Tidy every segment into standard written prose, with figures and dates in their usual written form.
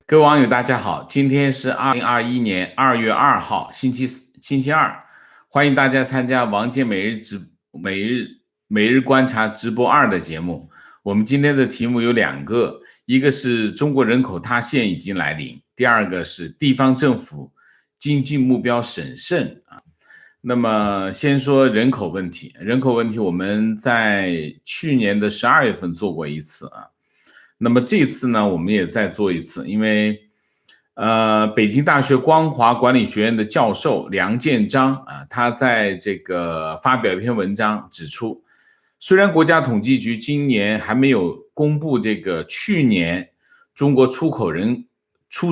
各位网友，大家好，今天是2021年2月2号，星期二，欢迎大家参加王健每日观察直播2的节目。我们今天的题目有2个，一个是中国人口塌陷已经来临，第二个是地方政府经济目标审慎啊。那么先说人口问题，我们在去年的12月份做过一次啊。那么这次呢，我们也再做一次，因为北京大学光华管理学院的教授梁建章啊，他在这个发表一篇文章指出，虽然国家统计局今年还没有公布这个去年中国出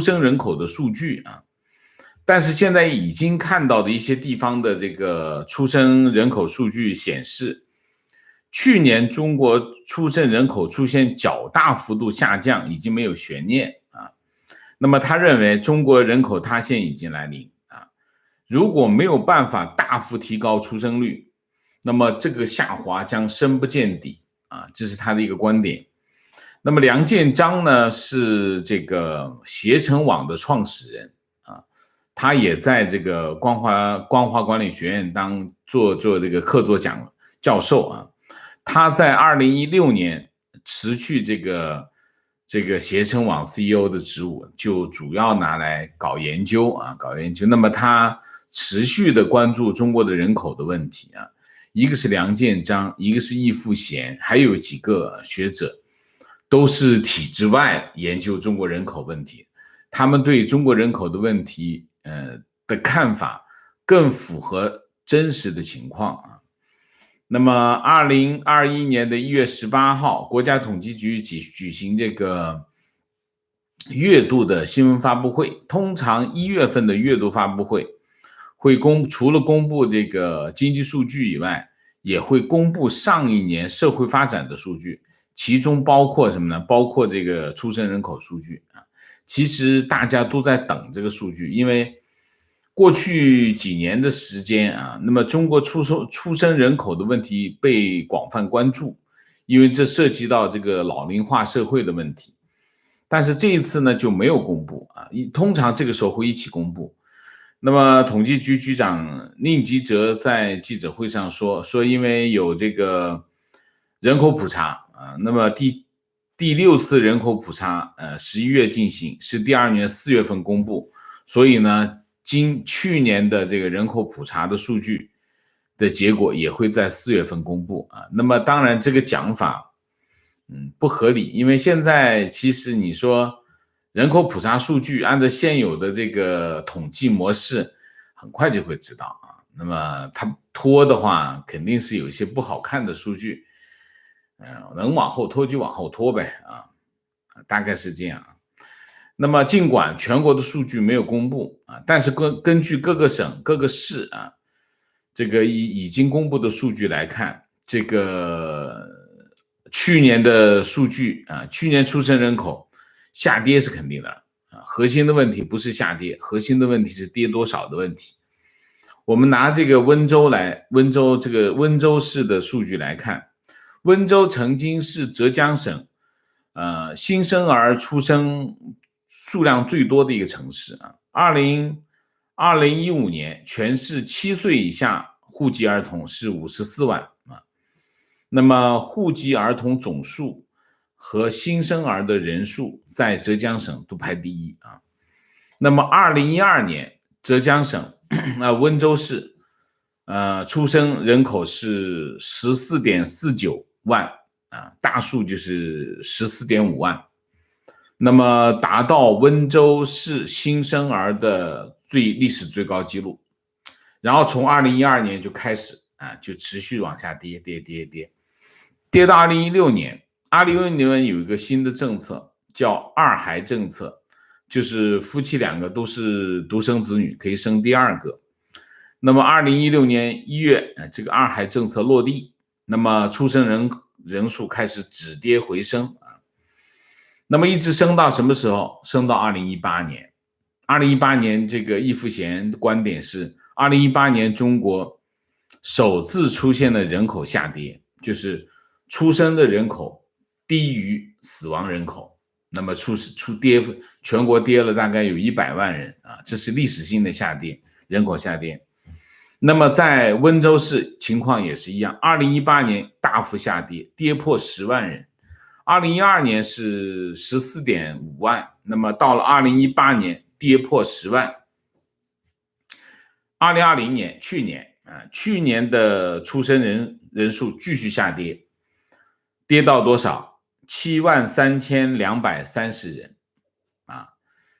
生人口的数据啊，但是现在已经看到的一些地方的这个出生人口数据显示，去年中国出生人口出现较大幅度下降，已经没有悬念啊。那么他认为中国人口塌陷已经来临啊，如果没有办法大幅提高出生率，那么这个下滑将深不见底啊，这是他的一个观点。那么梁建章呢是这个携程网的创始人啊，他也在这个光华管理学院做这个客座教授啊。他在2016年辞去这个携程网 CEO 的职务，就主要拿来搞研究啊，那么他持续的关注中国的人口的问题啊，一个是梁建章，一个是易富贤，还有几个学者，都是体制外研究中国人口问题，他们对中国人口的问题的看法更符合真实的情况啊。那么2021年1月18号，国家统计局举行这个月度的新闻发布会。通常1月份的月度发布会除了公布这个经济数据以外，也会公布上一年社会发展的数据，其中包括什么呢？包括这个出生人口数据啊。其实大家都在等这个数据，因为过去几年的时间啊，那么中国出生人口的问题被广泛关注，因为这涉及到这个老龄化社会的问题。但是这一次呢就没有公布啊，通常这个时候会一起公布。那么统计局局长宁吉喆在记者会上说，因为有这个人口普查啊，那么第6次人口普查11月进行，是第2年4月份公布，所以呢去年的这个人口普查的数据的结果也会在4月份公布啊。那么当然这个讲法不合理，因为现在其实你说人口普查数据按照现有的这个统计模式很快就会知道啊，那么它拖的话肯定是有一些不好看的数据，能往后拖就往后拖呗啊，大概是这样。那么尽管全国的数据没有公布啊，但是根据各个省各个市啊这个已经公布的数据来看，这个去年的数据啊，去年出生人口下跌是肯定的啊，核心的问题不是下跌，核心的问题是跌多少的问题。我们拿这个温州市的数据来看，温州曾经是浙江省新生儿出生数量最多的一个城市啊。2015年全市7岁以下户籍儿童是54万啊，那么户籍儿童总数和新生儿的人数在浙江省都排第一啊。那么2012年浙江省温州市出生人口是14.49万啊，大数就是14.5万，那么达到温州市新生儿的历史最高纪录。然后从2012年就开始啊，就持续往下跌到2016年，2016年有一个新的政策叫二孩政策，就是夫妻2个都是独生子女，可以生第2个。那么2016年1月这个二孩政策落地，那么出生人数开始止跌回升啊，那么一直升到什么时候？升到2018年。2018年这个易富贤的观点是2018年中国首次出现了人口下跌，就是出生的人口低于死亡人口。那么跌，全国跌了大概有100万人啊，这是历史性的下跌，人口下跌。那么在温州市情况也是一样，2018年大幅下跌，跌破10万人，2012年是14.5万，那么到了2018年跌破10万。2020年去年的出生人数继续下跌，跌到多少？73230人啊，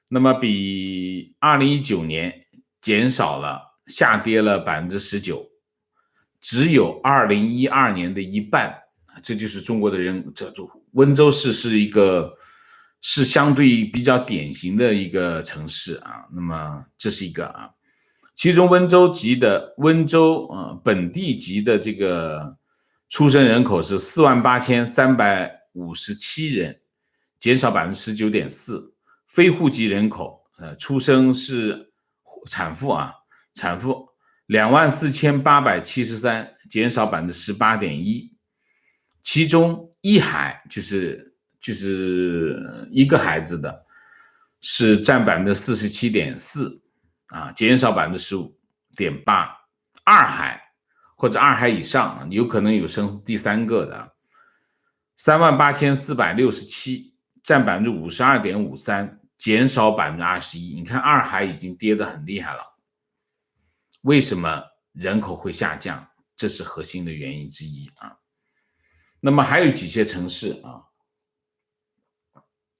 那么比2019年减少了，下跌了19%，只有2012年的一半。这就是中国的人，温州市是相对比较典型的一个城市啊。那么这是一个啊。其中温州本地籍的这个出生人口是48357人，减少19.4%。非户籍人口出生是产妇24873，减少18.1%。其中一孩就是一个孩子的是占47.4%。减少15.8%，二孩或者二孩以上，有可能有生第三个的，38467，占52.53%，减少21%。你看二孩已经跌得很厉害了，为什么人口会下降？这是核心的原因之一啊。那么还有几些城市啊，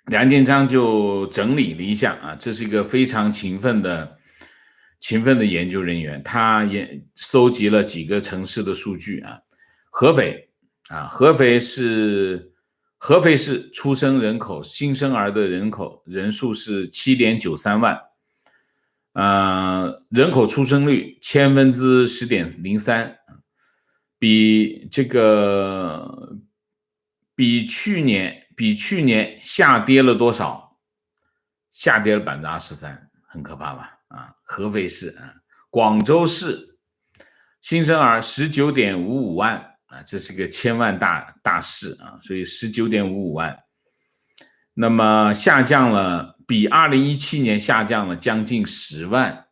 梁建章就整理了一下啊，这是一个非常勤奋的研究人员，他也搜集了几个城市的数据啊。合肥市出生人口新生儿的人数是7.93万，人口出生率1003%，比去年下跌了多少？下跌了23%，很可怕吧？合肥市广州市新生儿19.55万这是个1000万大市所以19.55万，那么下降了，比2017年下降了将近10万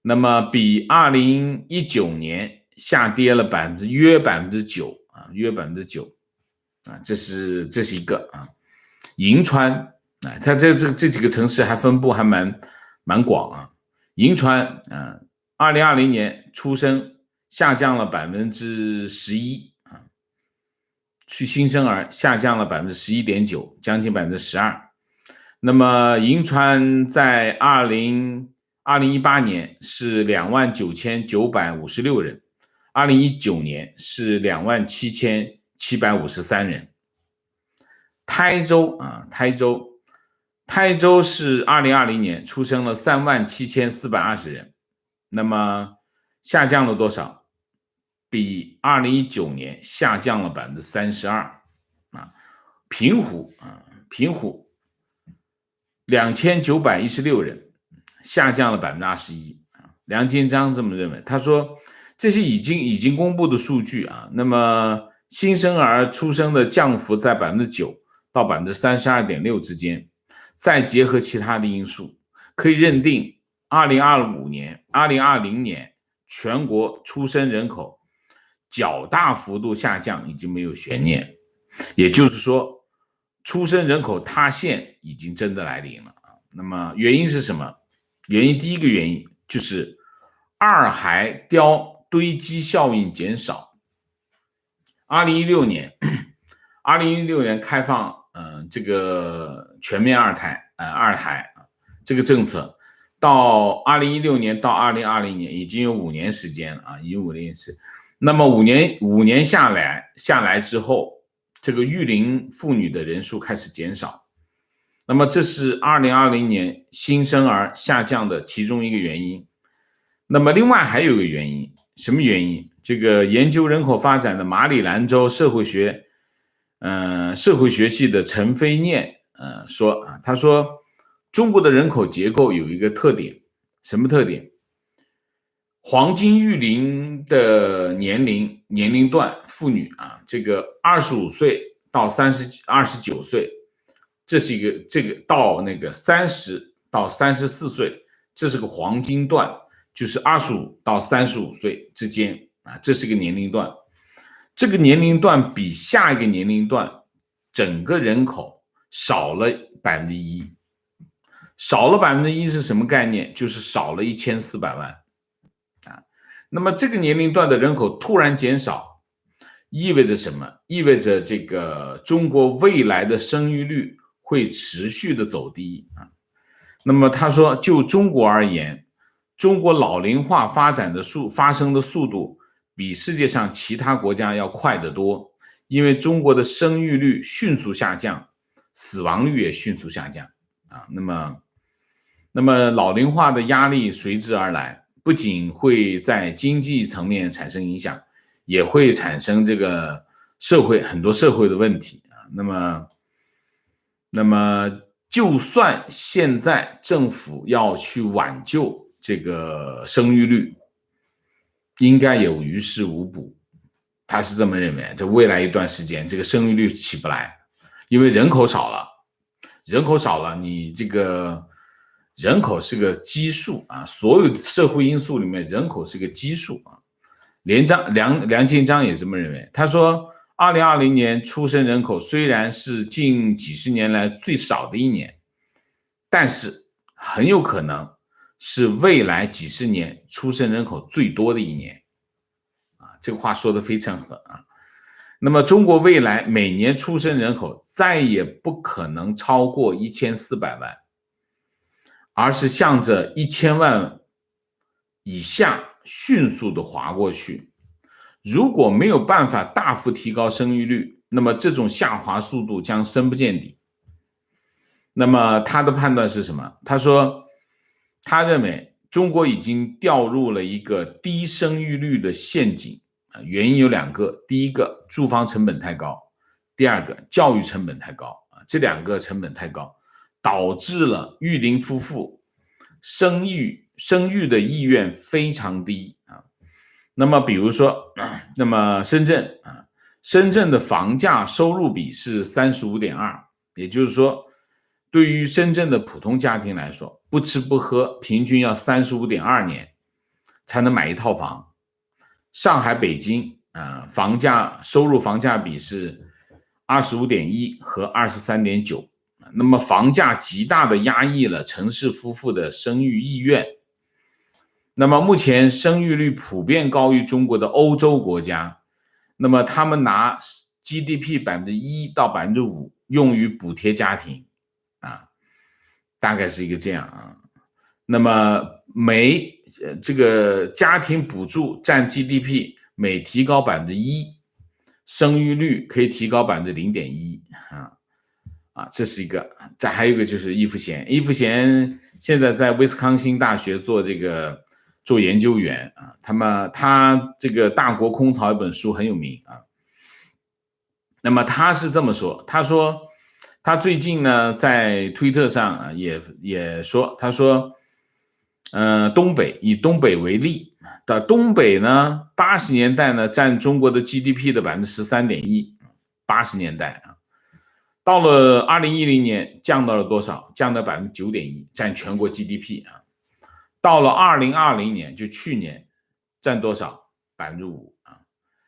那么比2019年下跌了约9%约9%这是一个银川它这几个城市还分布还蛮广银川2020年出生下降了11%去新生儿下降了11.9%，将近12%。那么银川在2018年是29956人，2019年是27753人。台州是2020年出生了37420人，那么下降了多少？比2019年下降了32%平湖2916人，下降了21%梁建章这么认为，他说这些已经公布的数据那么新生儿出生的降幅在9%到32.6%之间，再结合其他的因素，可以认定2020年全国出生人口较大幅度下降已经没有悬念，也就是说出生人口塌陷已经真的来临了那么原因是什么？第一个原因就是二孩堆积效应减少。2016年开放这个全面二胎这个政策，到2016年到2020年已经有5年时间了已经5年时。那么5年下来之后，这个育龄妇女的人数开始减少，那么这是2020年新生儿下降的其中一个原因。那么另外还有一个原因，什么原因？这个研究人口发展的马里兰州社会学系的陈飞念说他说中国的人口结构有一个特点，什么特点？黄金育龄的年龄段妇女这个25岁到29岁这个到那个30到34岁，这是个黄金段，就是25到35岁之间啊，这是个年龄段。这个年龄段比下一个年龄段整个人口少了1%，少了1%是什么概念？就是少了1400万啊。那么这个年龄段的人口突然减少，意味着什么？意味着这个中国未来的生育率会持续的走低啊。那么他说，就中国而言，中国老龄化发生的速度比世界上其他国家要快得多，因为中国的生育率迅速下降，死亡率也迅速下降啊。那么老龄化的压力随之而来，不仅会在经济层面产生影响，也会产生这个很多社会的问题啊。那么就算现在政府要去挽救这个生育率，应该也于事无补。他是这么认为，这未来一段时间这个生育率起不来，因为人口少了，你这个人口是个基数啊，所有社会因素里面人口是个基数啊。梁建章也这么认为，他说2020年出生人口虽然是近几十年来最少的一年，但是很有可能是未来几十年出生人口最多的一年啊，这个话说的非常狠啊。那么中国未来每年出生人口再也不可能超过1400万，而是向着1000万以下迅速的滑过去。如果没有办法大幅提高生育率，那么这种下滑速度将深不见底。那么他的判断是什么？他说，他认为中国已经掉入了一个低生育率的陷阱，原因有2个，第一个住房成本太高，第二个教育成本太高，这2个成本太高，导致了育龄夫妇生育的意愿非常低啊。那么比如说，那么深圳的房价收入比是35.2，也就是说，对于深圳的普通家庭来说，不吃不喝平均要35.2年才能买一套房。上海、北京收入房价比是25.1和23.9，那么房价极大的压抑了城市夫妇的生育意愿。那么目前生育率普遍高于中国的欧洲国家，那么他们拿 GDP 1%到5%用于补贴家庭啊，大概是一个这样啊。那么这个家庭补助占 GDP 每提高1%，生育率可以提高0.1%啊，这是一个。这还有一个就是易富贤现在在威斯康星大学做研究员啊，他这个大国空巢一本书很有名啊。那么他是这么说，他说他最近呢在推特上啊也说，他说以东北为例的东北呢80年代呢占中国的 GDP 的13.1%， 80年代啊，到了2010年降到了多少？降到 9.1%， 占全国 GDP 啊。到了2020年，就去年，占多少？5%啊。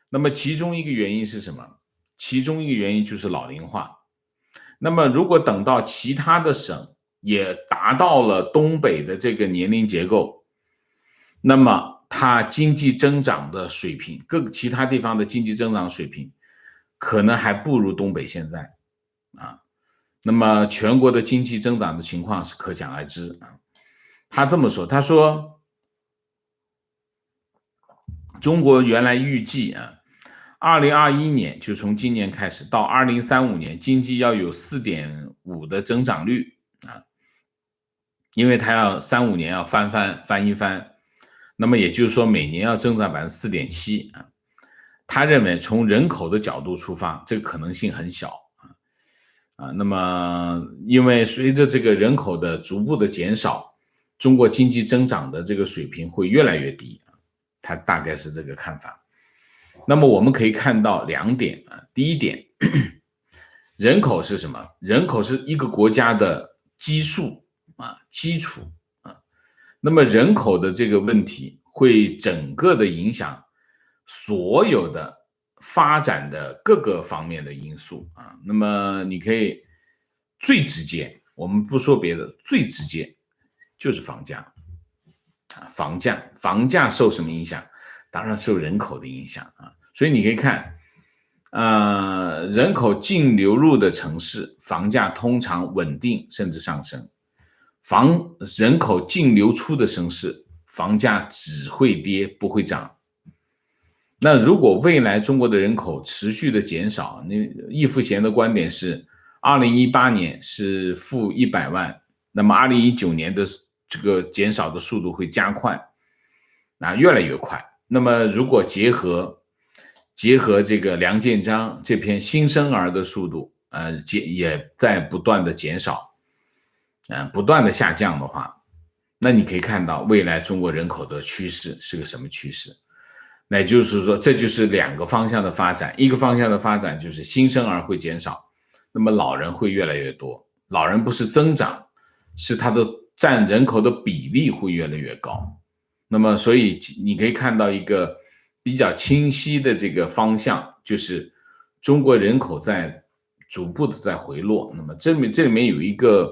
那么其中一个原因是什么？其中一个原因就是老龄化。那么如果等到其他的省也达到了东北的这个年龄结构，那么它经济增长的水平，其他地方的经济增长水平，可能还不如东北现在啊。那么全国的经济增长的情况是可想而知啊。他这么说，他说中国原来预计2021年就从今年开始到2035年经济要有 4.5% 的增长率啊，因为他要35年要翻一番，那么也就是说每年要增长 4.7% 啊。他认为从人口的角度出发，这个可能性很小啊。那么因为随着这个人口的逐步的减少，中国经济增长的这个水平会越来越低，他大概是这个看法。那么我们可以看到2点啊，第一点，人口是什么？人口是一个国家的基数啊，基础啊。那么人口的这个问题会整个的影响所有的发展的各个方面的因素啊。那么你可以最直接，我们不说别的，最直接就是房价啊，房价受什么影响？当然受人口的影响啊。所以你可以看，人口净流入的城市，房价通常稳定甚至上升；人口净流出的城市，房价只会跌不会涨。那如果未来中国的人口持续的减少，那易富贤的观点是，2018年是负100万，那么2019年的这个减少的速度会加快，越来越快。那么如果结合这个梁建章这篇新生儿的速度，也在不断的减少，不断的下降的话，那你可以看到未来中国人口的趋势是个什么趋势？那也就是说，这就是两个方向的发展。一个方向的发展就是新生儿会减少，那么老人会越来越多。老人不是增长，是它的占人口的比例会越来越高。那么，所以你可以看到一个比较清晰的这个方向，就是中国人口在逐步的在回落。那么这里面有一个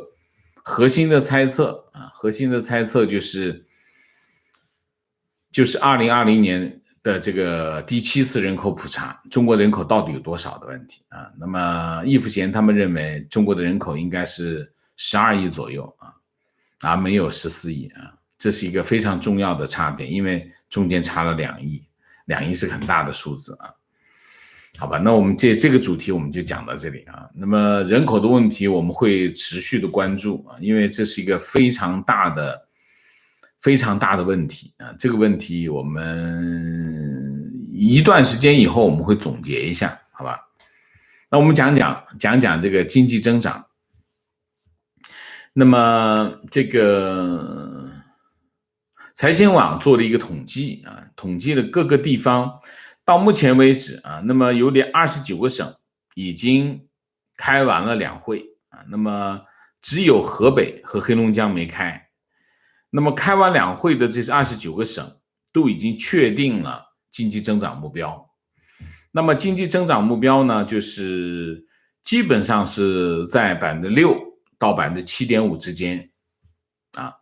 核心的猜测啊，核心的猜测就是2020年的这个第7次人口普查，中国人口到底有多少的问题啊？那么易富贤他们认为中国的人口应该是12亿左右啊，没有14亿啊，这是一个非常重要的差别，因为中间差了2亿，2亿是很大的数字啊。好吧，那我们这个主题我们就讲到这里啊。那么人口的问题我们会持续的关注啊，因为这是一个非常大的问题啊。这个问题我们一段时间以后我们会总结一下，好吧？那我们讲讲这个经济增长。那么这个财新网做了一个统计啊，统计了各个地方。到目前为止啊，那么有29个省已经开完了两会啊，那么只有河北和黑龙江没开。那么开完两会的这29个省都已经确定了经济增长目标。那么经济增长目标呢，就是基本上是在6%到7.5%之间啊。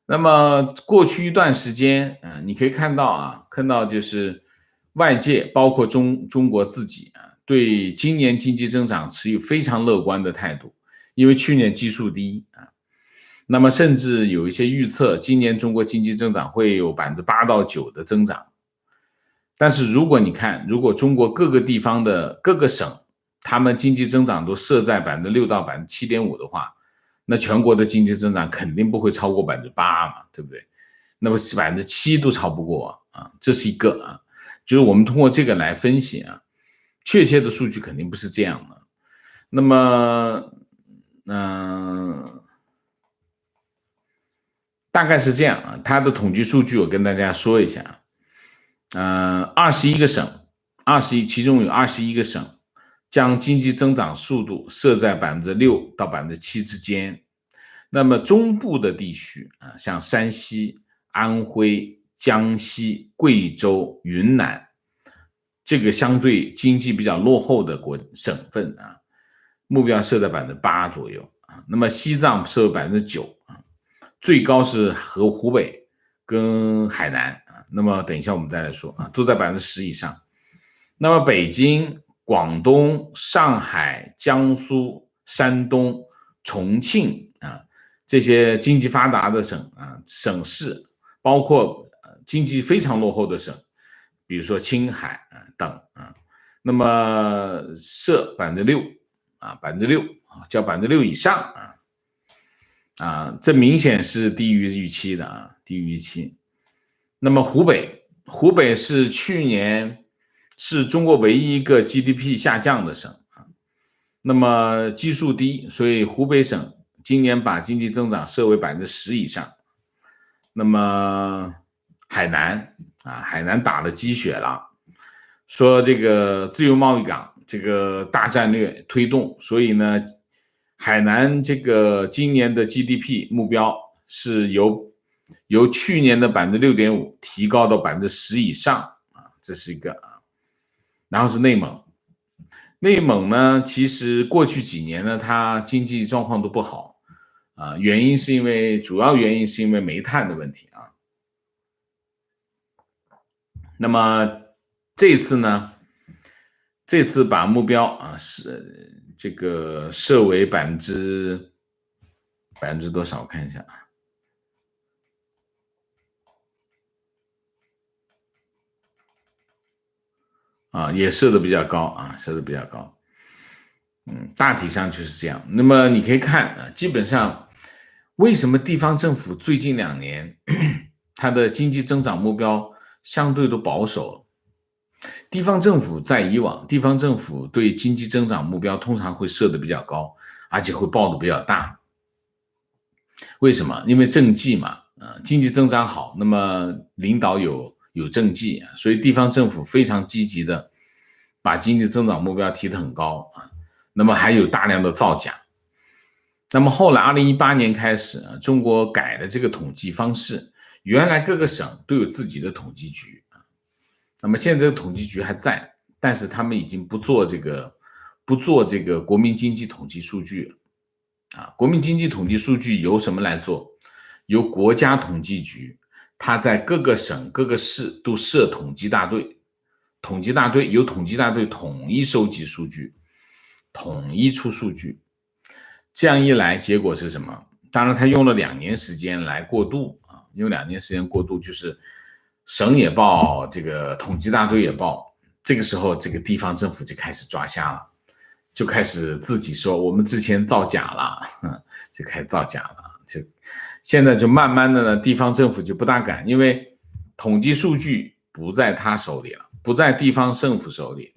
那么过去一段时间，你可以看到就是外界包括中国自己啊，对今年经济增长持有非常乐观的态度，因为去年基数低啊。那么甚至有一些预测，今年中国经济增长会有8%到9%的增长。但是如果中国各个地方的各个省，他们经济增长都设在6%到7.5%的话，那全国的经济增长肯定不会超过8%嘛，对不对？那么7%都超不过啊，这是一个啊，就是我们通过这个来分析啊，确切的数据肯定不是这样的。那么，大概是这样啊，它的统计数据我跟大家说一下，21个省其中有21个省将经济增长速度设在6%到7%之间。那么中部的地区啊，像山西、安徽、江西、贵州、云南，这个相对经济比较落后的省份啊，目标设在8%左右啊。那么西藏设为9%啊，最高是湖北跟海南啊。那么等一下我们再来说啊，都在10%以上。那么北京、广东、上海、江苏、山东、重庆啊，这些经济发达的省市，包括经济非常落后的省，比如说青海等啊，那么设6%啊，6%叫6%以上这明显是低于预期的啊，低于预期。那么湖北是去年是中国唯一一个 GDP 下降的省啊，那么基数低，所以湖北省今年把经济增长设为10%以上。那么海南打了鸡血了，说这个自由贸易港这个大战略推动，所以呢，海南这个今年的 GDP 目标是由去年的6.5%提高到10%以上啊，这是一个啊。然后是内蒙，内蒙呢，其实过去几年呢，它经济状况都不好啊，主要原因是因为煤炭的问题啊。那么这次呢？这次把目标啊是这个设为百分之多少？我看一下啊，也设的比较高啊，设的比较高。大体上就是这样。那么你可以看啊，基本上为什么地方政府最近2年它的经济增长目标相对都保守了？地方政府在以往，地方政府对经济增长目标通常会设的比较高，而且会报的比较大。为什么？因为政绩嘛，经济增长好，那么领导有政绩，所以地方政府非常积极的把经济增长目标提得很高啊。那么还有大量的造假。那么后来2018年开始，中国改了这个统计方式，原来各个省都有自己的统计局。那么现在这个统计局还在，但是他们已经不做这个国民经济统计数据了啊。国民经济统计数据由什么来做？由国家统计局，它在各个省各个市都设统计大队，由统计大队统一收集数据，统一出数据。这样一来，结果是什么？当然他用了2年时间来过渡啊，用2年时间过渡，就是省也报，这个统计大队也报。这个时候这个地方政府就开始抓瞎了，就开始自己说我们之前造假了，就开始造假了。就现在就慢慢的呢，地方政府就不大敢，因为统计数据不在他手里了，不在地方政府手里，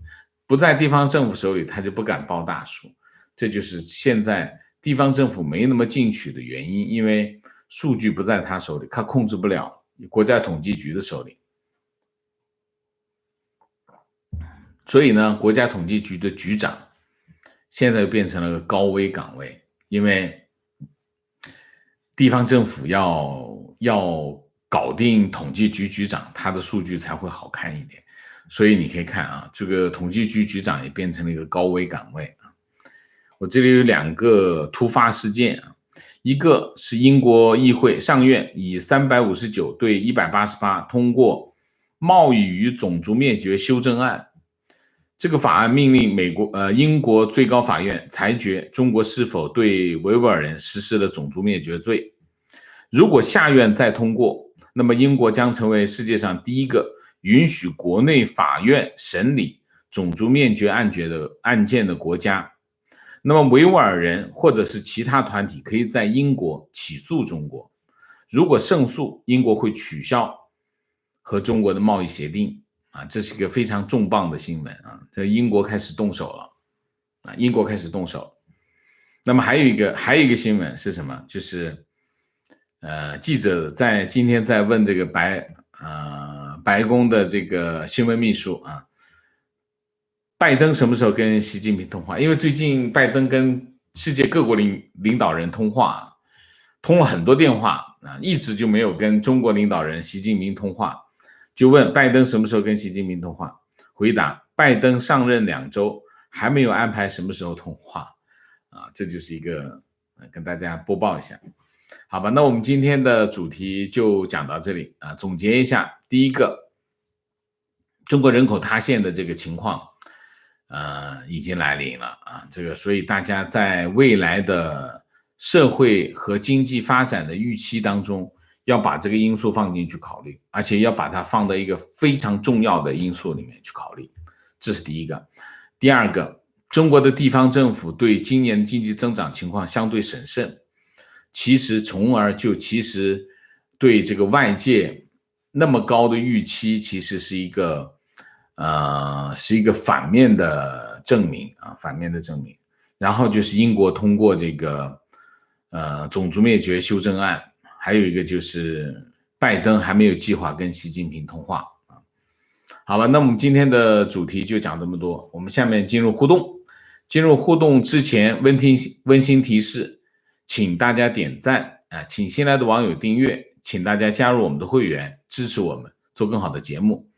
他就不敢报大数。这就是现在地方政府没那么进取的原因，因为数据不在他手里，他控制不了，国家统计局的手里。所以呢，国家统计局的局长现在变成了个高危岗位，因为地方政府要搞定统计局局长，他的数据才会好看一点。所以你可以看啊，这个统计局局长也变成了一个高危岗位啊。我这里有2个突发事件啊，一个是英国议会上院以359对188通过贸易与种族灭绝修正案。这个法案命令英国最高法院裁决中国是否对维吾尔人实施了种族灭绝罪。如果下院再通过，那么英国将成为世界上第一个允许国内法院审理种族灭绝案件的国家。那么维吾尔人或者是其他团体可以在英国起诉中国，如果胜诉，英国会取消和中国的贸易协定啊，这是一个非常重磅的新闻啊！这英国开始动手了啊，英国开始动手。那么还有一个新闻是什么？就是记者今天在问这个白宫的这个新闻秘书啊，拜登什么时候跟习近平通话？因为最近拜登跟世界各国领导人通话，通了很多电话啊，一直就没有跟中国领导人习近平通话。就问拜登什么时候跟习近平通话？回答：拜登上任2周，还没有安排什么时候通话啊。这就是一个跟大家播报一下，好吧？那我们今天的主题就讲到这里啊。总结一下，第一个，中国人口塌陷的这个情况。已经来临了啊，所以大家在未来的社会和经济发展的预期当中，要把这个因素放进去考虑，而且要把它放到一个非常重要的因素里面去考虑，这是第一个。第二个，中国的地方政府对今年经济增长情况相对审慎，从而对这个外界那么高的预期，其实是一个反面的证明啊，反面的证明。然后就是英国通过这个种族灭绝修正案，还有一个就是拜登还没有计划跟习近平通话啊。好吧，那我们今天的主题就讲这么多，我们下面进入互动。进入互动之前，温馨提示，请大家点赞啊，请新来的网友订阅，请大家加入我们的会员，支持我们做更好的节目。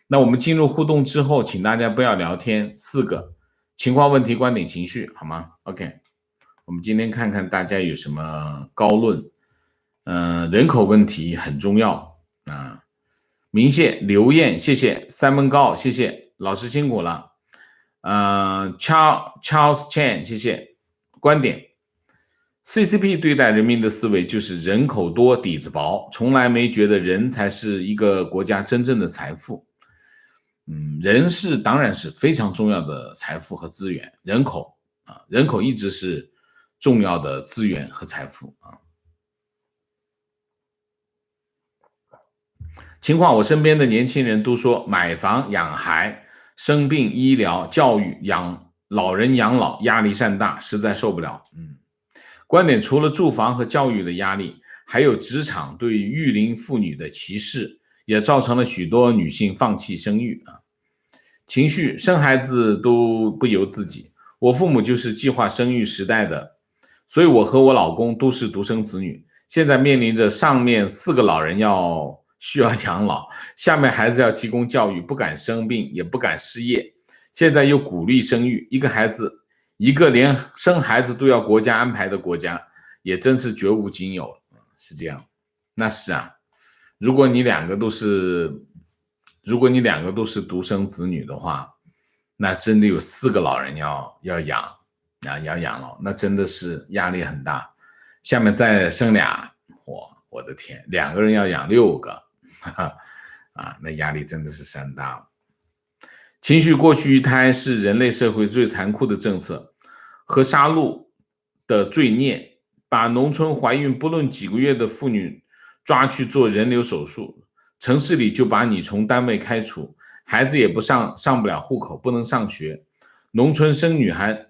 那我们进入互动之后，请大家不要聊天，4个情况、问题、观点、情绪，好吗 ？OK， 我们今天看看大家有什么高论。人口问题很重要啊。明谢刘艳，谢谢三门高，谢谢老师辛苦了。Charles Chen， 谢谢。观点 ：CCP 对待人民的思维就是人口多底子薄，从来没觉得人才是一个国家真正的财富。人当然是非常重要的财富和资源，人口一直是重要的资源和财富啊。情况，我身边的年轻人都说买房、养孩、生病、医疗、教育、老人养老压力山大，实在受不了。观点，除了住房和教育的压力，还有职场对育龄妇女的歧视，也造成了许多女性放弃生育啊。情绪，生孩子都不由自己，我父母就是计划生育时代的，所以我和我老公都是独生子女，现在面临着上面4个老人需要养老，下面孩子要提供教育，不敢生病，也不敢失业，现在又鼓励生育，一个连生孩子都要国家安排的国家，也真是绝无仅有，是这样。那是啊，如果你两个都是独生子女的话，那真的有4个老人要养老，那真的是压力很大。下面再生俩，我的天，2个人要养6个。那压力真的是山大了。情绪，过去一胎是人类社会最残酷的政策和杀戮的罪孽，把农村怀孕不论几个月的妇女抓去做人流手术，城市里就把你从单位开除，孩子也上不了户口，不能上学，农村生女孩。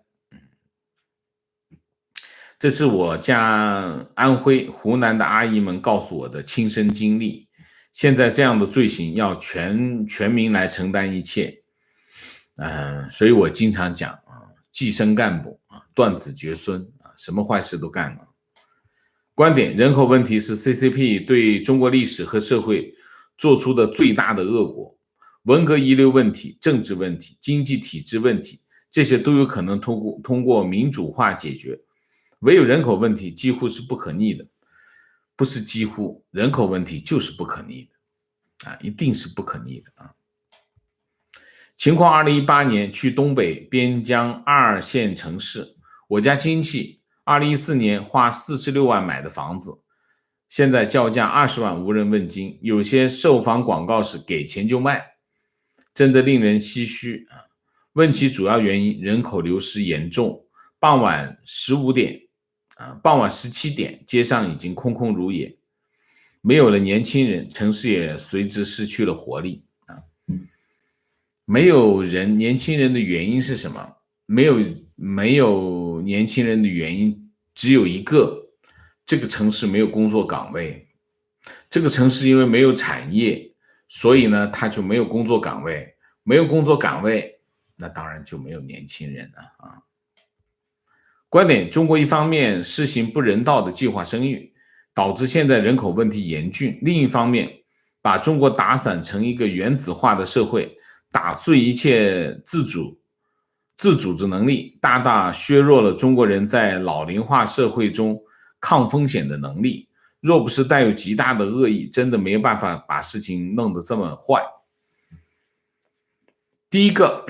这是我家安徽、湖南的阿姨们告诉我的亲身经历。现在这样的罪行要全民来承担一切，所以我经常讲寄生干部断子绝孙什么坏事都干了。观点，人口问题是 CCP 对中国历史和社会做出的最大的恶果，文革遗留问题、政治问题、经济体制问题，这些都有可能通过民主化解决，唯有人口问题几乎是不可逆的。不是几乎，人口问题就是不可逆的一定是不可逆的情况，2018年去东北边疆2线城市，我家亲戚2014年花46万买的房子，现在叫价20万无人问津，有些售房广告是给钱就卖，真的令人唏嘘问其主要原因，人口流失严重，傍晚17点，街上已经空空如也，没有了年轻人，城市也随之失去了活力没有年轻人的原因是什么？没有年轻人的原因只有一个，这个城市没有工作岗位，这个城市因为没有产业，所以呢，它就没有工作岗位，没有工作岗位，那当然就没有年轻人了观点，中国一方面实行不人道的计划生育，导致现在人口问题严峻，另一方面把中国打散成一个原子化的社会，打碎一切自组织能力，大大削弱了中国人在老龄化社会中抗风险的能力。若不是带有极大的恶意，真的没有办法把事情弄得这么坏。第一个，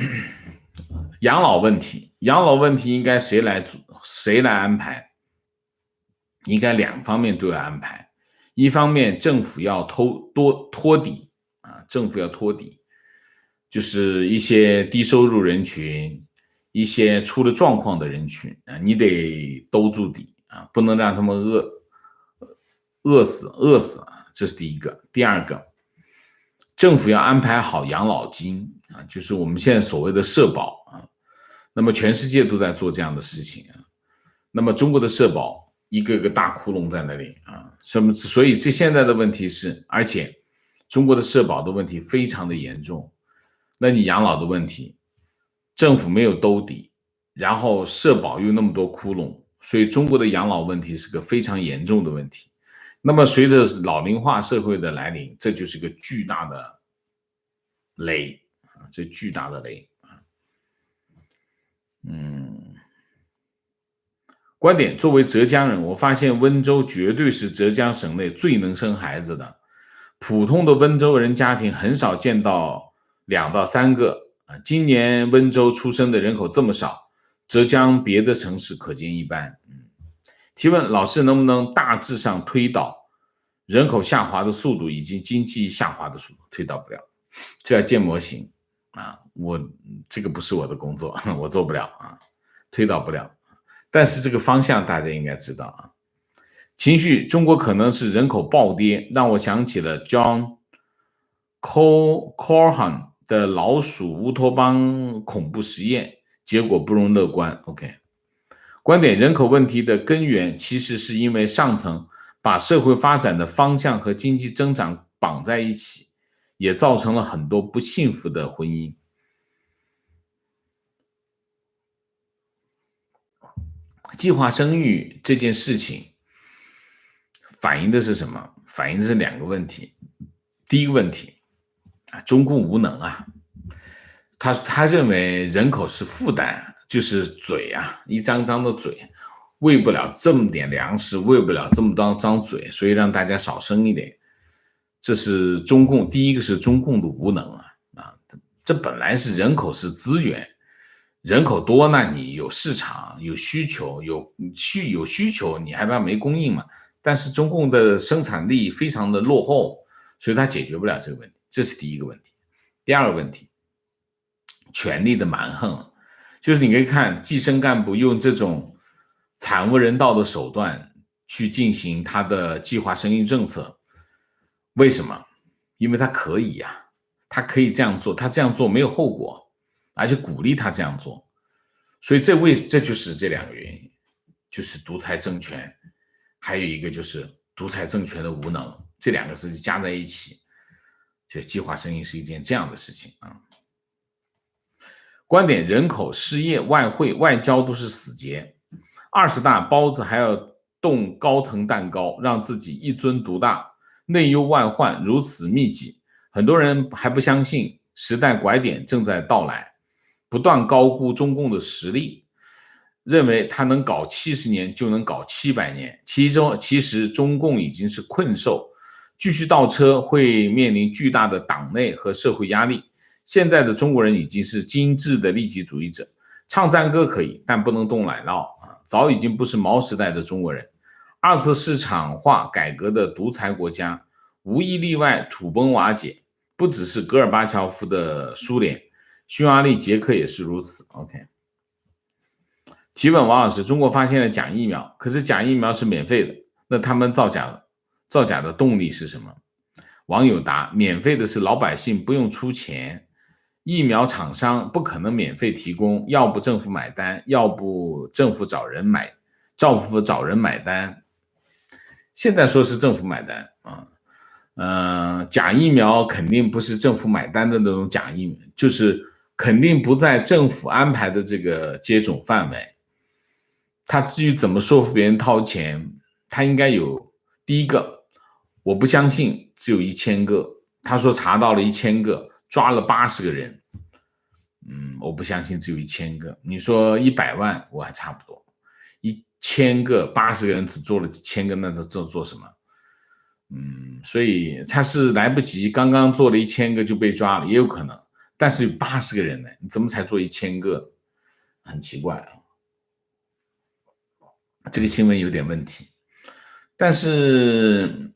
养老问题应该谁来安排？应该2方面都要安排。一方面，政府要托底政府要托底，就是一些低收入人群，一些出了状况的人群你得兜住底不能让他们饿死这是第一个。第二个，政府要安排好养老金就是我们现在所谓的社保那么全世界都在做这样的事情那么中国的社保一个个大窟窿在那里所以这现在的问题是，而且中国的社保的问题非常的严重，那你养老的问题，政府没有兜底，然后社保又那么多窟窿，所以中国的养老问题是个非常严重的问题。那么随着老龄化社会的来临，这就是个巨大的雷啊，这巨大的雷啊。观点：作为浙江人，我发现温州绝对是浙江省内最能生孩子的。普通的温州人家庭很少见到2到3个啊。今年温州出生的人口这么少，浙江别的城市可见一斑。提问：老师能不能大致上推导人口下滑的速度以及经济下滑的速度？推导不了，这要建模型啊。这个不是我的工作，我做不了啊，推导不了。但是这个方向大家应该知道啊。情绪：中国可能是人口暴跌，让我想起了 John Corhan 的老鼠乌托邦恐怖实验，结果不容乐观。OK， 观点：人口问题的根源其实是因为上层把社会发展的方向和经济增长绑在一起，也造成了很多不幸福的婚姻。计划生育这件事情反映的是什么？反映的是2个问题。第一个问题，中共无能啊，他认为人口是负担，就是嘴啊，一张张的嘴，喂不了这么点粮食，喂不了这么多张嘴，所以让大家少生一点。这是中共，第一个是中共的无能啊，这本来是人口是资源。人口多，那你有市场，有需求，有需求，你还怕没供应嘛？但是中共的生产力非常的落后，所以它解决不了这个问题，这是第一个问题。第二个问题，权力的蛮横，就是你可以看计生干部用这种惨无人道的手段去进行他的计划生育政策，为什么？因为他可以呀，他可以这样做，他这样做没有后果。而且鼓励他这样做，所以这就是这2个原因，就是独裁政权，还有一个就是独裁政权的无能，这2个事情加在一起，就计划生育是一件这样的事情啊。观点：人口、失业、外汇、外交都是死结，20大包子还要动高层蛋糕，让自己一尊独大，内忧外患如此密集，很多人还不相信时代拐点正在到来。不断高估中共的实力，认为他能搞70年就能搞700年，其实中共已经是困兽，继续倒车会面临巨大的党内和社会压力。现在的中国人已经是精致的利己主义者，唱赞歌可以，但不能动奶酪啊！早已经不是毛时代的中国人。2次市场化改革的独裁国家，无一例外土崩瓦解，不只是戈尔巴乔夫的苏联。匈牙利、捷克也是如此。OK， 提问：王老师，中国发现了假疫苗，可是假疫苗是免费的，那他们造假的动力是什么？网友答：免费的是老百姓不用出钱，疫苗厂商不可能免费提供，要不政府买单，要不政府找人买单。现在说是政府买单啊。假疫苗肯定不是政府买单的那种假疫苗，就是肯定不在政府安排的这个接种范围。他至于怎么说服别人掏钱，他应该有第一个，我不相信只有1000个，他说查到了1000个，抓了80个人，我不相信只有1000个。你说100万，我还差不多，1000个80个人只做了1000个，那这做什么？所以他是来不及，刚刚做了1000个就被抓了，也有可能。但是有80个人呢，你怎么才做1000个？很奇怪啊，这个新闻有点问题。但是，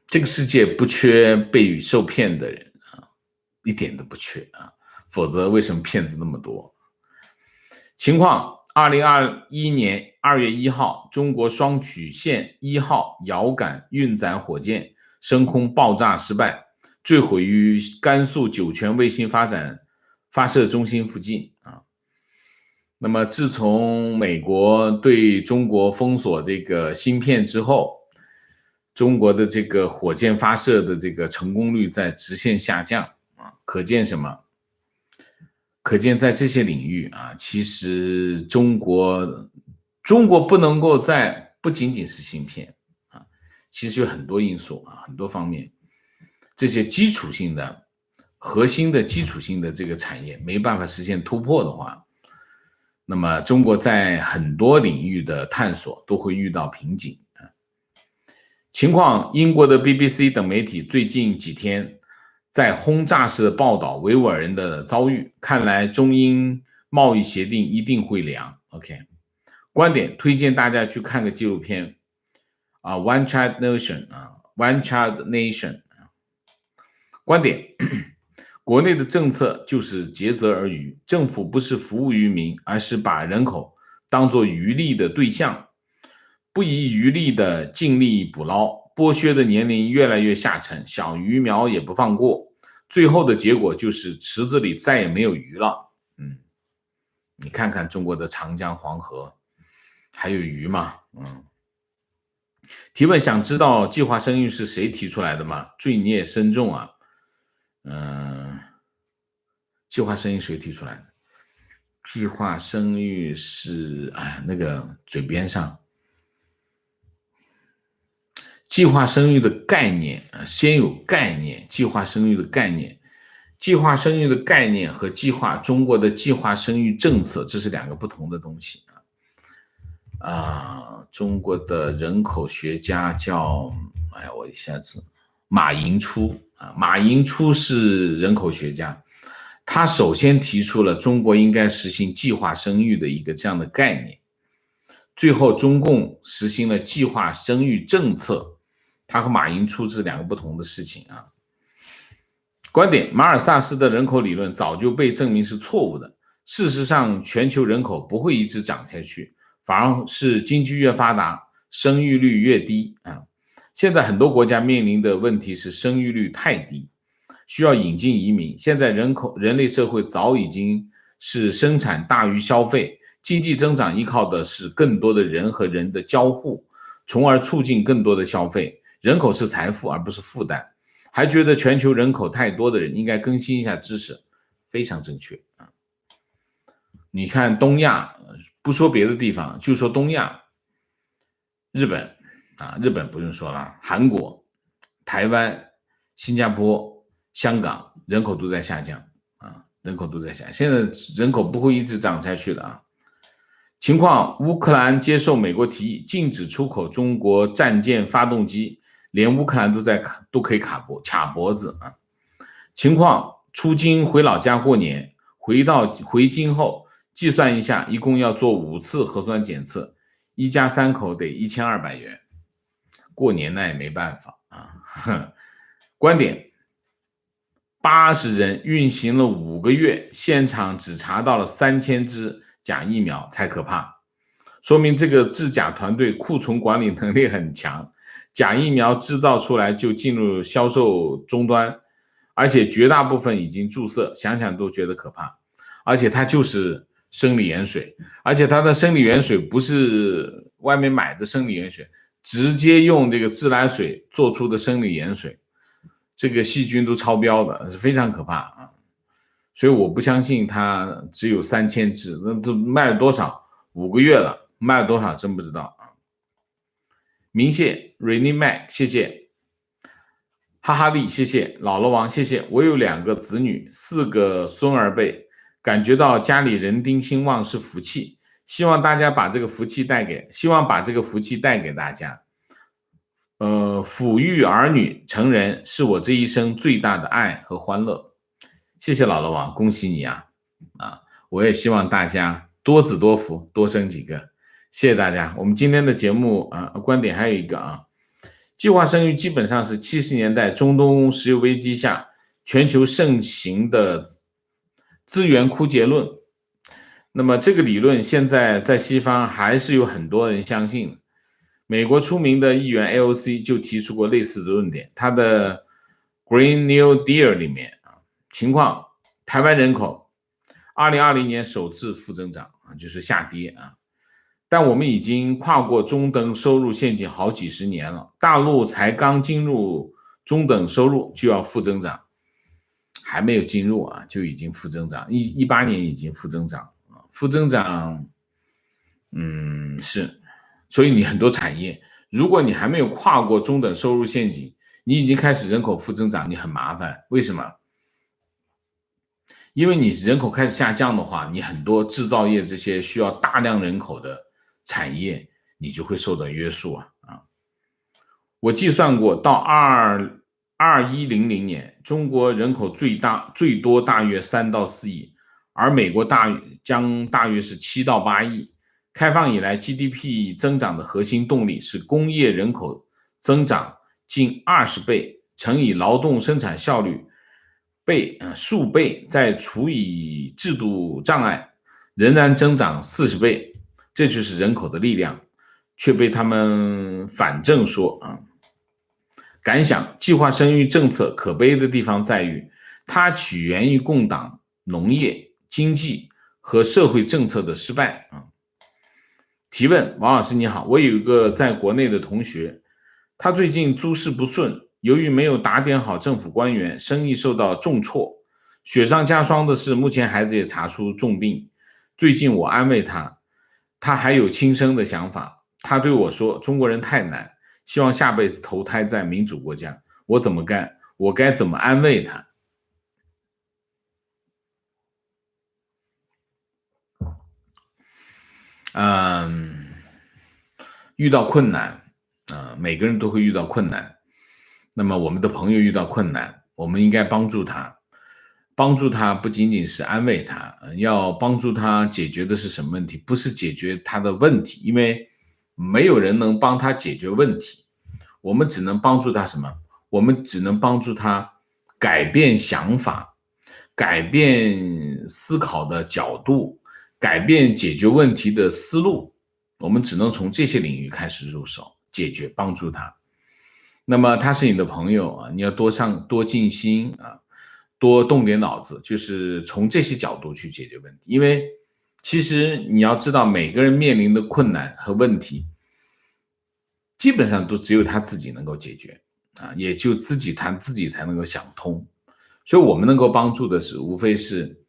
这个世界不缺被受骗的人啊，一点都不缺啊，否则为什么骗子那么多？情况：2021年2月1号，中国双曲线1号遥感运载火箭升空爆炸失败，坠毁于甘肃酒泉卫星发射中心附近啊。那么自从美国对中国封锁这个芯片之后，中国的这个火箭发射的这个成功率在直线下降啊，可见什么？可见在这些领域啊，其实中国不能够不仅仅是芯片啊，其实有很多因素啊，很多方面，这些基础性的、核心的基础性的这个产业没办法实现突破的话，那么中国在很多领域的探索都会遇到瓶颈啊。情况，英国的 BBC 等媒体最近几天在轰炸式的报道维吾尔人的遭遇，看来中英贸易协定一定会凉。OK， 观点推荐大家去看个纪录片啊 ，One Child Nation 啊 ，One Child Nation 啊。观点，国内的政策就是竭泽而渔，政府不是服务于民，而是把人口当作渔利的对象，不遗余力的尽力捕捞，剥削的年龄越来越下沉，小鱼苗也不放过，最后的结果就是池子里再也没有鱼了。你看看中国的长江、黄河，还有鱼吗？提问：想知道计划生育是谁提出来的吗？罪孽深重啊！计划生育谁提出来的？计划生育是那个嘴边上。计划生育的概念先有概念，计划生育的概念，计划生育的概念和中国的计划生育政策，这是两个不同的东西中国的人口学家叫我一下子马寅初马寅初是人口学家，他首先提出了中国应该实行计划生育的一个这样的概念，最后中共实行了计划生育政策。他和马寅初是两个不同的事情啊。观点：马尔萨斯的人口理论早就被证明是错误的。事实上，全球人口不会一直涨下去，反而是经济越发达，生育率越低现在很多国家面临的问题是生育率太低，需要引进移民。现在人类社会早已经是生产大于消费，经济增长依靠的是更多的人和人的交互，从而促进更多的消费。人口是财富而不是负担，还觉得全球人口太多的人应该更新一下知识，非常正确你看东亚，不说别的地方，就说东亚，日本日本不用说了，韩国、台湾、新加坡、香港人口都在下降人口都在下降，现在人口不会一直涨下去的情况，乌克兰接受美国提议，禁止出口中国战舰发动机，连乌克兰都可以卡脖子情况，出京回老家过年，回京后计算一下，一共要做5次核酸检测，一家3口得1200元，过年那也没办法观点：80人运行了5个月，现场只查到了3000支假疫苗，才可怕，说明这个制假团队库存管理能力很强。假疫苗制造出来就进入销售终端，而且绝大部分已经注射，想想都觉得可怕。而且它就是生理盐水，而且它的生理盐水不是外面买的生理盐水，直接用这个自来水做出的生理盐水，这个细菌都超标的，是非常可怕所以我不相信它只有3000支，那都卖了多少？5个月了，卖了多少真不知道明谢 Rainy Mac 谢谢，哈哈利谢谢，姥姥王谢谢。我有2个子女，4个孙儿辈，感觉到家里人丁兴旺是福气，希望把这个福气带给大家。抚育儿女成人是我这一生最大的爱和欢乐。谢谢姥姥王，恭喜你我也希望大家多子多福，多生几个。谢谢大家。我们今天的节目观点还有一个计划生育基本上是70年代中东石油危机下全球盛行的资源枯竭论。那么这个理论现在在西方还是有很多人相信。美国出名的议员 AOC 就提出过类似的论点，他的 Green New Deal 里面情况，台湾人口2020年首次负增长就是下跌但我们已经跨过中等收入陷阱好几十年了，大陆才刚进入中等收入就要负增长，还没有进入啊，就已经负增长，18年已经负增长啊，负增长，是，所以你很多产业，如果你还没有跨过中等收入陷阱，你已经开始人口负增长，你很麻烦，为什么？因为你人口开始下降的话，你很多制造业这些需要大量人口的产业，你就会受到约束啊。我计算过，到2100年，中国人口最多大约3到4亿，而美国将大约是7到8亿。开放以来 GDP 增长的核心动力是工业人口增长近20倍，乘以劳动生产效率数倍，再除以制度障碍，仍然增长40倍，这就是人口的力量，却被他们反正说啊。感想：计划生育政策可悲的地方在于，它起源于共党农业、经济和社会政策的失败啊。提问：王老师你好，我有一个在国内的同学，他最近诸事不顺，由于没有打点好政府官员，生意受到重挫。雪上加霜的是，目前孩子也查出重病。最近我安慰他，他还有轻生的想法。他对我说：“中国人太难，希望下辈子投胎在民主国家。”我怎么干？我该怎么安慰他？遇到困难，每个人都会遇到困难。那么我们的朋友遇到困难，我们应该帮助他。帮助他不仅仅是安慰他，要帮助他解决的是什么问题？不是解决他的问题，因为没有人能帮他解决问题。我们只能帮助他什么？我们只能帮助他改变想法，改变思考的角度，改变解决问题的思路。我们只能从这些领域开始入手，解决，帮助他。那么他是你的朋友啊，你要多尽心啊，多动点脑子，就是从这些角度去解决问题。因为其实你要知道，每个人面临的困难和问题，基本上都只有他自己能够解决啊，也就自己才能够想通。所以我们能够帮助的是，无非是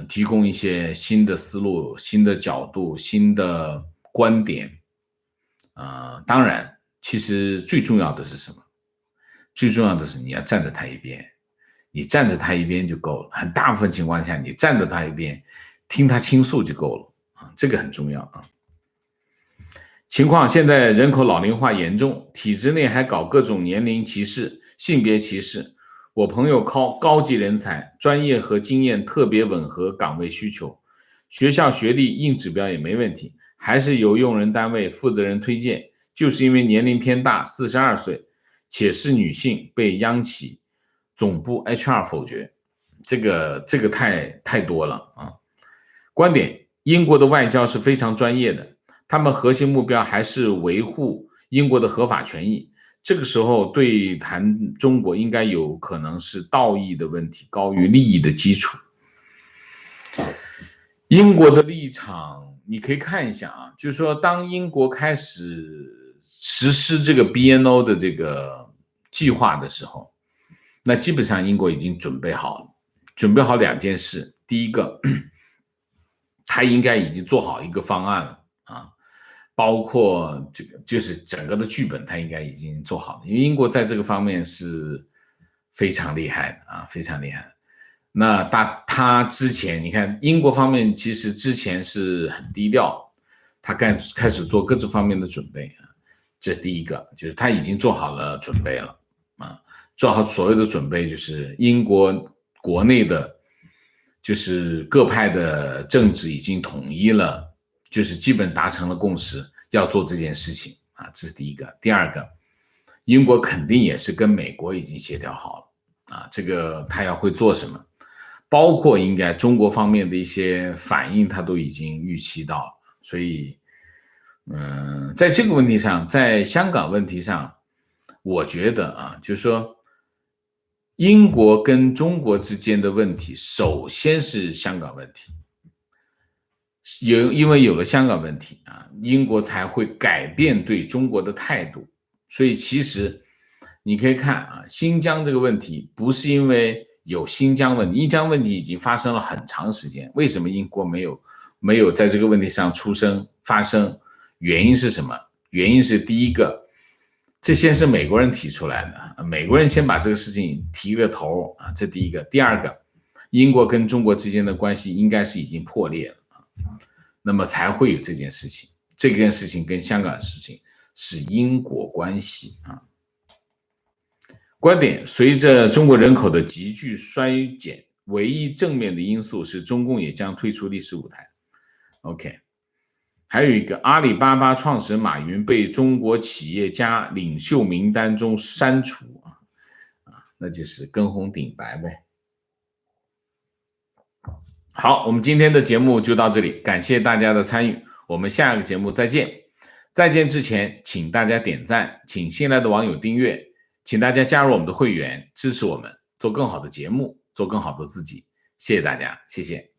提供一些新的思路、新的角度、新的观点。当然，其实最重要的是什么？最重要的是你要站在他一边，你站着他一边就够了。很大部分情况下，你站着他一边，听他倾诉就够了啊，这个很重要啊。情况现在人口老龄化严重，体制内还搞各种年龄歧视、性别歧视。我朋友高级人才，专业和经验特别吻合岗位需求，学校学历硬指标也没问题，还是由用人单位负责人推荐，就是因为年龄偏大，42岁，且是女性，被央企总部 HR 否决。这个太多了啊！观点：英国的外交是非常专业的，他们核心目标还是维护英国的合法权益。这个时候对谈中国应该有可能是道义的问题高于利益的基础。英国的立场你可以看一下啊，就是说当英国开始实施这个 BNO 的这个计划的时候，那基本上英国已经准备好了，准备好两件事。第一个，他应该已经做好一个方案了啊，包括这个就是整个的剧本，他应该已经做好了。因为英国在这个方面是非常厉害的啊，非常厉害。那他之前你看，英国方面其实之前是很低调，他开始做各种方面的准备啊，这是第一个，就是他已经做好了准备了啊，做好所有的准备，就是英国国内的。就是各派的政治已经统一了，就是基本达成了共识，要做这件事情啊，这是第一个。第二个，英国肯定也是跟美国已经协调好了啊，这个他要会做什么，包括应该中国方面的一些反应，他都已经预期到了。所以，在这个问题上，在香港问题上，我觉得啊，就是说。英国跟中国之间的问题，首先是香港问题。因为有了香港问题啊，英国才会改变对中国的态度。所以其实你可以看啊，新疆这个问题不是因为有新疆问题，新疆问题已经发生了很长时间，为什么英国没有在这个问题上出声发声？原因是什么？原因是第一个，这先是美国人提出来的，美国人先把这个事情提了头啊，这第一个。第二个，英国跟中国之间的关系应该是已经破裂了。那么才会有这件事情。这件事情跟香港的事情是因果关系啊。观点：随着中国人口的急剧衰减，唯一正面的因素是中共也将退出历史舞台。OK， 还有一个，阿里巴巴创始人马云被中国企业家领袖名单中删除那就是跟红顶白呗。好，我们今天的节目就到这里，感谢大家的参与，我们下个节目再见。再见之前，请大家点赞，请新来的网友订阅，请大家加入我们的会员，支持我们做更好的节目，做更好的自己。谢谢大家，谢谢。